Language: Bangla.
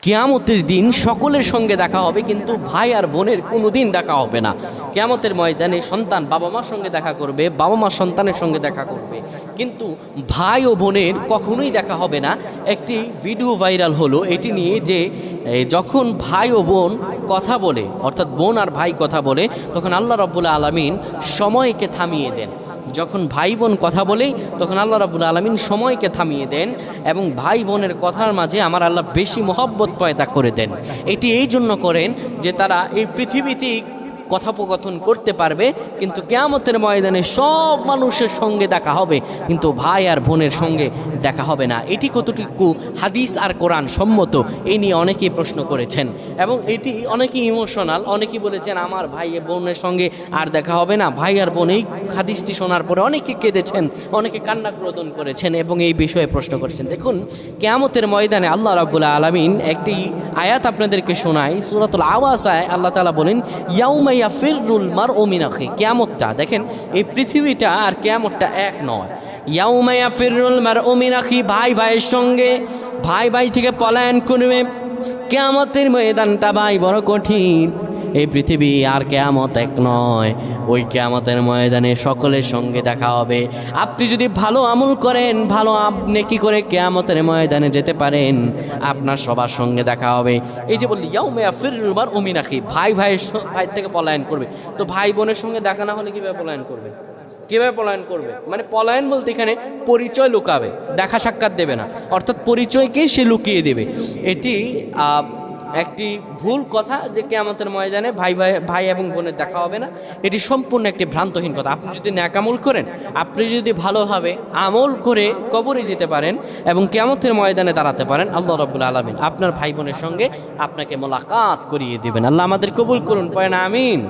কিয়ামতের দিন সকলের সঙ্গে দেখা হবে, কিন্তু ভাই আর বোনের কোনো দিন দেখা হবে না। কিয়ামতের ময়দানে সন্তান বাবা মার সঙ্গে দেখা করবে, বাবা মা সন্তানের সঙ্গে দেখা করবে, কিন্তু ভাই ও বোনের কখনোই দেখা হবে না। একটি ভিডিও ভাইরাল হলো এটি নিয়ে যে যখন ভাই ও বোন কথা বলে, অর্থাৎ বোন আর ভাই কথা বলে, তখন আল্লাহ রাব্বুল আলামিন সময়কে থামিয়ে দেন। যখন ভাই বোন কথা বলে তখন আল্লাহ রাব্বুল আলামিন সময়কে থামিয়ে দেন এবং ভাই বোনের কথার মাঝে আমার আল্লাহ বেশি মহব্বত পয়দা করে দেন। এটি এই জন্য করেন যে তারা এই পৃথিবীতে কথোপকথন করতে পারবে, কিন্তু কিয়ামতের ময়দানে সব মানুষের সঙ্গে দেখা হবে, কিন্তু ভাই আর বোনের সঙ্গে দেখা হবে না। এটি কতটুকু হাদিস আর কোরআন সম্মত, এই নিয়ে অনেকেই প্রশ্ন করেছেন এবং এটি অনেকেই ইমোশনাল। অনেকেই বলেছেন আমার ভাই বোনের সঙ্গে আর দেখা হবে না। ভাই আর বোন এই হাদিসটি শোনার পরে অনেকে কেঁদেছেন, অনেকে কান্নাক্রোদন করেছেন এবং এই বিষয়ে প্রশ্ন করেছেন। দেখুন, কিয়ামতের ময়দানে আল্লাহ রাব্বুল আলামিন একটি আয়াত আপনাদেরকে শোনায়, সূরাতুল আওয়াসায় আল্লাহ তাআলা বলেন ইয়াউমা ইয়াফিরুল মারউ মিন আখি। কিয়ামতটা দেখেন, এই পৃথিবীটা আর কিয়ামতটা এক নয়। ইয়াউমা ইয়াফিরুল মারউ মিন আখি, ভাই ভাইয়ের সঙ্গে ভাই ভাই থেকে পলায়ন করবে। কিয়ামতের ময়দানটা ভাই বড় কঠিন। এই পৃথিবী আর কিয়ামত এক নয়, ওই কিয়ামতের ময়দানে সকলের সঙ্গে দেখা হবে। আপনি যদি ভালো আমল করেন, ভালো নেকি করে কিয়ামতের ময়দানে যেতে পারেন, আপনার সবার সঙ্গে দেখা হবে। এই যে বললি ইয়াউমা ইয়াফিরুল মারউ মিন আখি, ভাই ভাই থেকে পলায়ন করবে। তো ভাই বোনের সঙ্গে দেখা না হলে কীভাবে পলায়ন করবে? কীভাবে পলায়ন করবে? মানে পলায়ন বলতে এখানে পরিচয় লুকাবে, দেখা সাক্ষাৎ দেবে না, অর্থাৎ পরিচয়কে সে লুকিয়ে দেবে। এটি একটি ভুল কথা যে কিয়ামতের ময়দানে ভাই এবং বোনের দেখা হবে না। এটি সম্পূর্ণ একটি ভ্রান্তহীন কথা। আপনি যদি নেক আমল করেন, আপনি যদি ভালোভাবে আমল করে কবরে যেতে পারেন এবং কিয়ামতের ময়দানে দাঁড়াতে পারেন, আল্লাহ রাব্বুল আলামিন আপনার ভাই বোনের সঙ্গে আপনাকে মোলাকাত করিয়ে দেবেন। আল্লাহ আমাদের কবুল করুন, পড়েন আমিন।